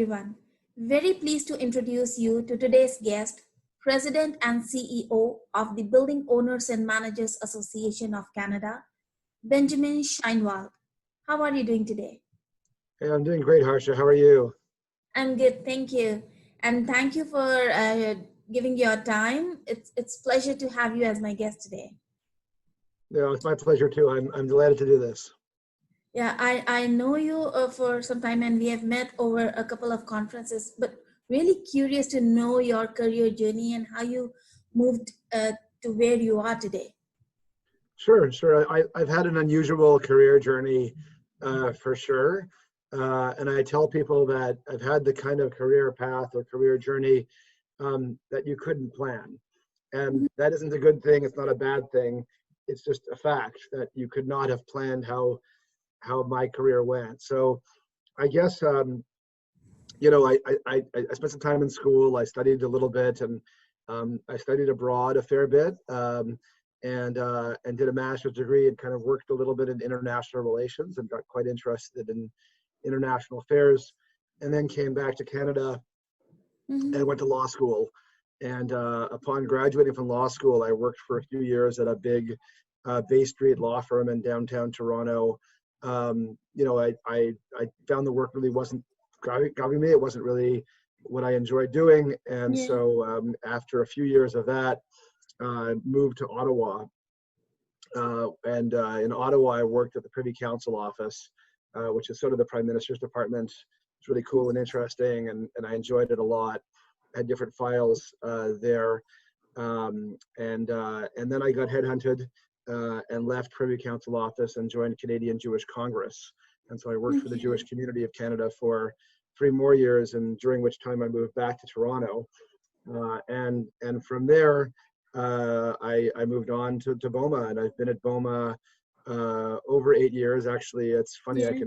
everyone. Very pleased to introduce you to today's guest, President and CEO of the Building Owners and Managers Association of Canada, Benjamin Shinewald. How are you doing today? Hey, I'm doing great, Harsha. How are you? I'm good, thank you. And thank you for giving your time. It's pleasure to have you as my guest today. No, it's my pleasure too. I'm delighted to do this. Yeah, I know you for some time and we have met over a couple of conferences, but really curious to know your career journey and how you moved to where you are today. Sure. I've had an unusual career journey for sure. And I tell people that I've had the kind of career path or career journey that you couldn't plan. And that isn't a good thing. It's not a bad thing. It's just a fact that you could not have planned how my career went. So I guess, I spent some time in school. I studied a little bit and I studied abroad a fair bit and did a master's degree and kind of worked a little bit in international relations and got quite interested in international affairs, and then came back to Canada and went to law school. And upon graduating from law school, I worked for a few years at a big Bay Street law firm in downtown Toronto. I found the work really wasn't grabbing me. It wasn't really what I enjoyed doing. And so after a few years of that, I moved to Ottawa. And in Ottawa, I worked at the Privy Council office, which is sort of the Prime Minister's department. It's really cool and interesting, and I enjoyed it a lot. I had different files there. And then I got headhunted and left Privy Council office and joined Canadian Jewish Congress. And so I worked for the Jewish community of Canada for 3 more years, and during which time I moved back to Toronto. And from there, I moved on to BOMA, and I've been at BOMA over 8 years. Actually, it's funny, I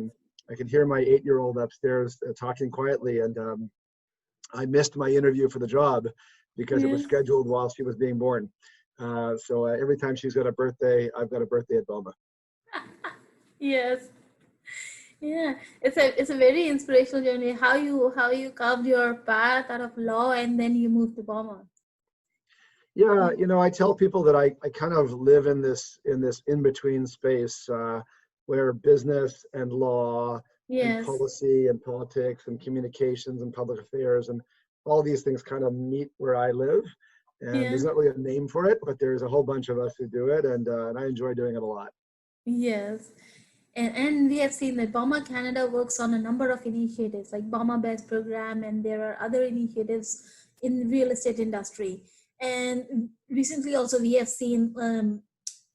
can hear my 8-year-old upstairs talking quietly, and I missed my interview for the job because it was scheduled while she was being born. So every time she's got a birthday, I've got a birthday at BOMA. Yes. Yeah, it's a very inspirational journey. How you carved your path out of law and then you moved to BOMA. Yeah, I tell people that I kind of live in this in-between space where business and law and policy and politics and communications and public affairs and all these things kind of meet where I live. And there's not really a name for it, but there's a whole bunch of us who do it, and I enjoy doing it a lot. Yes. And we have seen that BOMA Canada works on a number of initiatives like BOMA Best program, and there are other initiatives in real estate industry. And recently also we have seen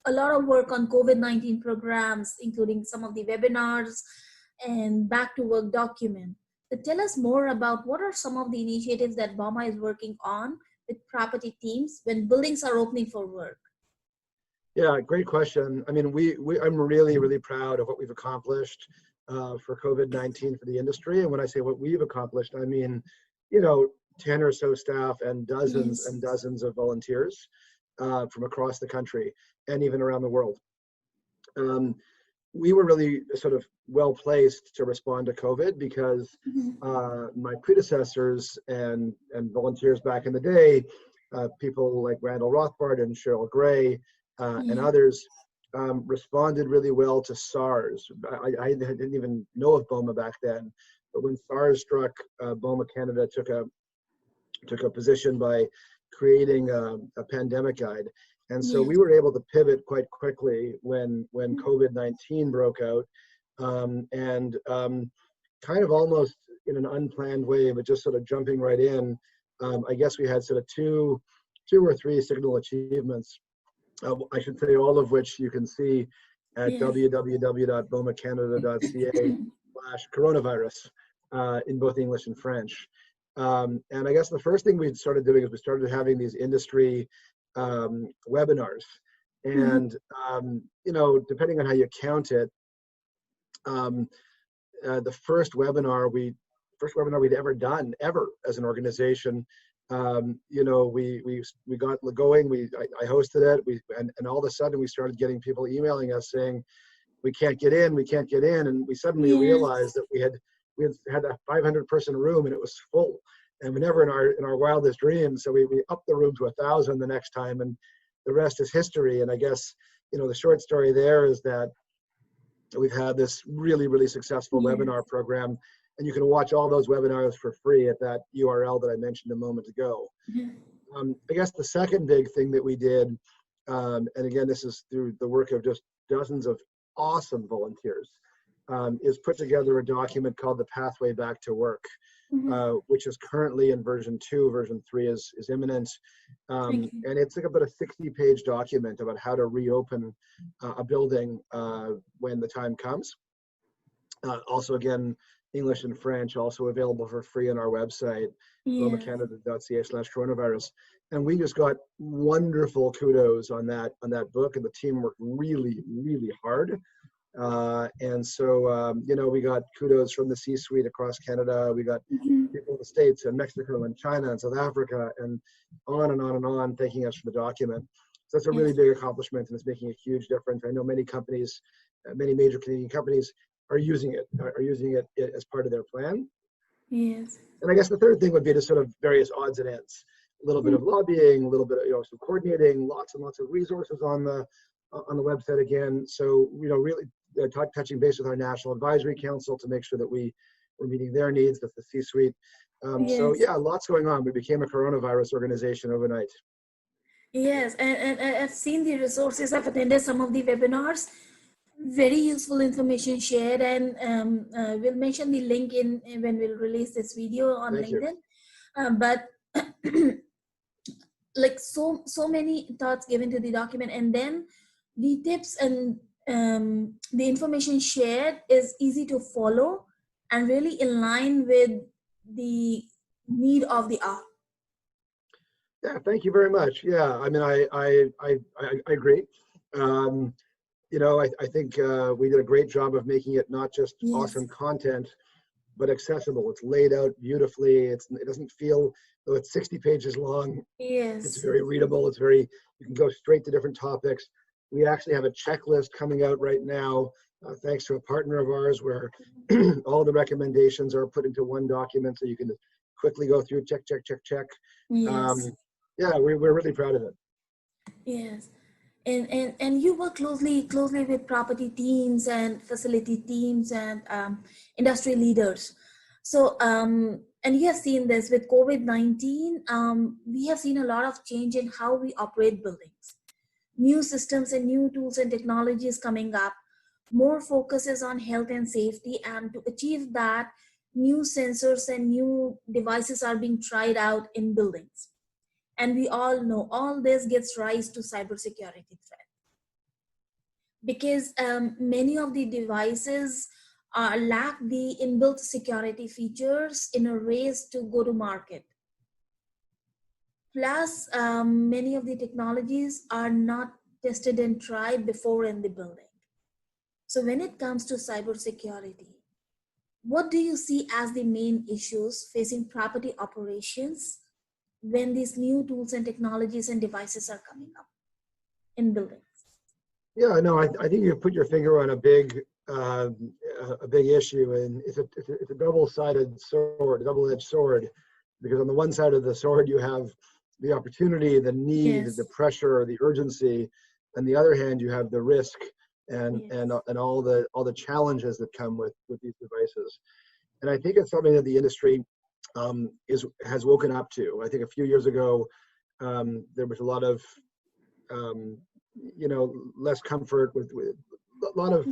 a lot of work on COVID-19 programs, including some of the webinars and back to work document. So tell us more about what are some of the initiatives that BOMA is working on with property teams when buildings are opening for work. Yeah, great question. I mean, I'm really, really proud of what we've accomplished for COVID-19 for the industry. And when I say what we've accomplished, I mean, 10 or so staff and dozens and dozens of volunteers from across the country and even around the world. We were really sort of well placed to respond to COVID because my predecessors and volunteers back in the day, people like Randall Rothbard and Cheryl Gray and others responded really well to SARS. I didn't even know of BOMA back then, but when SARS struck, BOMA Canada took a position by creating a pandemic guide. And so we were able to pivot quite quickly when COVID-19 broke out, and kind of almost in an unplanned way, but just sort of jumping right in. I guess we had sort of two or three signal achievements. I should say all of which you can see at www.bomacanada.ca/coronavirus in both English and French. And I guess the first thing we started doing is we started having these industry webinars, and depending on how you count it, the first webinar we'd ever done as an organization. We got going. I hosted it. And all of a sudden we started getting people emailing us saying, we can't get in, and we suddenly realized that we had we had a 500-person room and it was full. And we never in our wildest dreams. So we upped the room to 1,000 the next time, and the rest is history. And I guess, the short story there is that we've had this really, really successful webinar program, and you can watch all those webinars for free at that URL that I mentioned a moment ago. I guess the second big thing that we did, and again, this is through the work of just dozens of awesome volunteers, is put together a document called the Pathway Back to Work, which is currently in version 2. Version 3 is imminent. And it's like about a 60-page document about how to reopen a building when the time comes. Also, again, English and French, also available for free on our website, bomacanada.ca/coronavirus. And we just got wonderful kudos on that book, and the team worked really, really hard. And so, we got kudos from the C-suite across Canada. We got people in the States and Mexico and China and South Africa and on and on and on thanking us for the document. So that's a really big accomplishment, and it's making a huge difference. I know many companies, many major Canadian companies are using it as part of their plan. Yes. And I guess the third thing would be to sort of various odds and ends, a little bit of lobbying, a little bit of, some coordinating, lots and lots of resources on the website again. So, really touching base with our National Advisory Council to make sure that we're meeting their needs, that's the C-suite. So yeah, lots going on. We became a coronavirus organization overnight. Yes, and I've seen the resources. I've attended some of the webinars. Very useful information shared, and we'll mention the link in when we'll release this video on LinkedIn. But like so many thoughts given to the document, and then the tips and the information shared is easy to follow and really in line with the need of the hour. Yeah, thank you very much. Yeah, I mean, I agree. I think we did a great job of making it not just awesome content, but accessible. It's laid out beautifully. It doesn't feel, though it's 60 pages long. It's very readable. You can go straight to different topics. We actually have a checklist coming out right now, thanks to a partner of ours, where all the recommendations are put into one document, so you can quickly go through, check. Yeah, we're really proud of it. Yes. And you work closely with property teams and facility teams and industry leaders. So, and you have seen this with COVID-19, we have seen a lot of change in how we operate buildings. New systems and new tools and technologies coming up, more focuses on health and safety, and to achieve that, new sensors and new devices are being tried out in buildings. And we all know all this gives rise to cybersecurity threat. Because many of the devices lack the inbuilt security features in a race to go to market. Plus, many of the technologies are not tested and tried before in the building. So when it comes to cybersecurity, what do you see as the main issues facing property operations when these new tools and technologies and devices are coming up in buildings? Yeah, no, I think you put your finger on a big issue, and it's a double-sided sword, a double-edged sword, because on the one side of the sword you have the opportunity, the need, the pressure, the urgency, and the other hand you have the risk and all the challenges that come with these devices. And I think it's something that the industry has woken up to. I think a few years ago there was a lot of less comfort with a lot of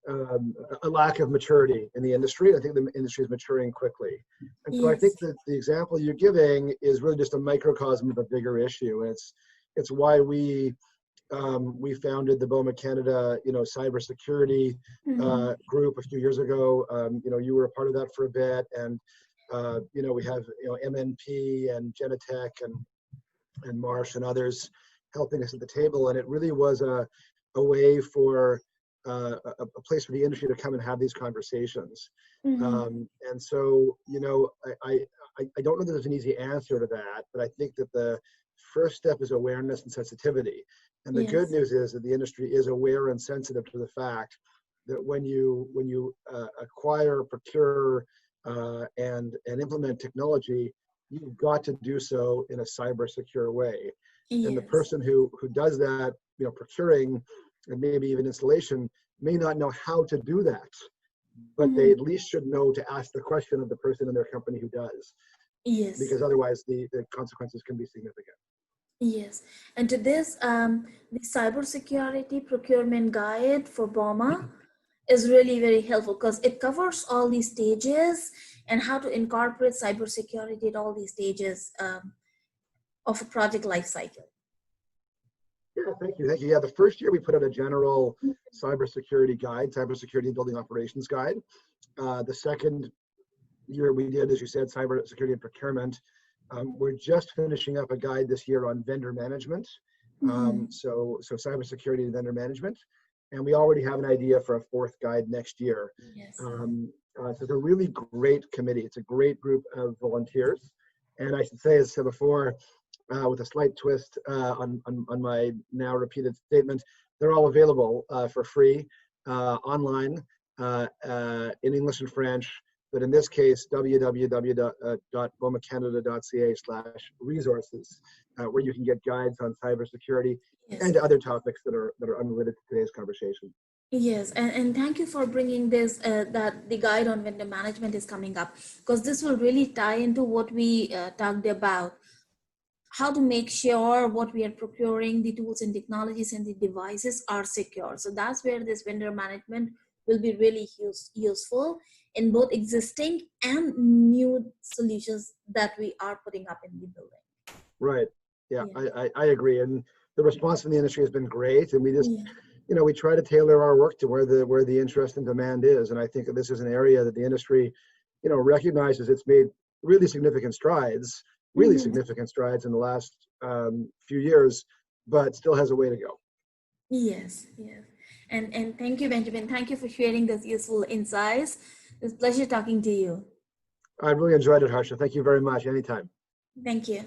a lack of maturity in the industry. I think the industry is maturing quickly. And so I think that the example you're giving is really just a microcosm of a bigger issue. And it's why we founded the BOMA Canada, cybersecurity group a few years ago. You were a part of that for a bit, and we have MNP and Genetech and Marsh and others helping us at the table. And it really was a way for a place for the industry to come and have these conversations. And so, I don't know that there's an easy answer to that, but I think that the first step is awareness and sensitivity. And the good news is that the industry is aware and sensitive to the fact that when you acquire, procure, and implement technology, you've got to do so in a cyber secure way. And the Yes. person who does that, procuring and maybe even installation, may not know how to do that, but they Mhm. at least should know to ask the question of the person in their company who does, Yes. because otherwise the consequences can be significant. Yes. And to this, the cybersecurity procurement guide for BOMA is really very helpful because it covers all these stages and how to incorporate cybersecurity at all these stages of a project life cycle. Yeah, thank you. Thank you. Yeah, the first year we put out a general cybersecurity guide, cybersecurity building operations guide. The second year we did, as you said, cybersecurity and procurement. We're just finishing up a guide this year on vendor management. Mhm. So cybersecurity and vendor management. And we already have an idea for a fourth guide next year. Yes. So it's a really great committee. It's a great group of volunteers. And I should say, as I said before, with a slight twist on my now repeated statement, they're all available for free online in English and French. But in this case, www.bomacanada.ca/resources, where you can get guides on cybersecurity Yes. and other topics that are unrelated to today's conversation. Yes, and thank you for bringing this, that the guide on vendor management is coming up, because this will really tie into what we talked about, how to make sure what we are procuring, the tools and technologies and the devices are secure. So that's where this vendor management will be really useful in both existing and new solutions that we are putting up in the building. Right. Yeah, Yeah. I agree. And the response from the industry has been great. And we just, Yeah. we try to tailor our work to where the interest and demand is. And I think that this is an area that the industry, recognizes it's made really Mhm. significant strides in the last few years, but still has a way to go. Yes, yes. And thank you, Benjamin. Thank you for sharing those useful insights. It's a pleasure talking to you. I really enjoyed it, Harsha. Thank you very much. Anytime. Thank you.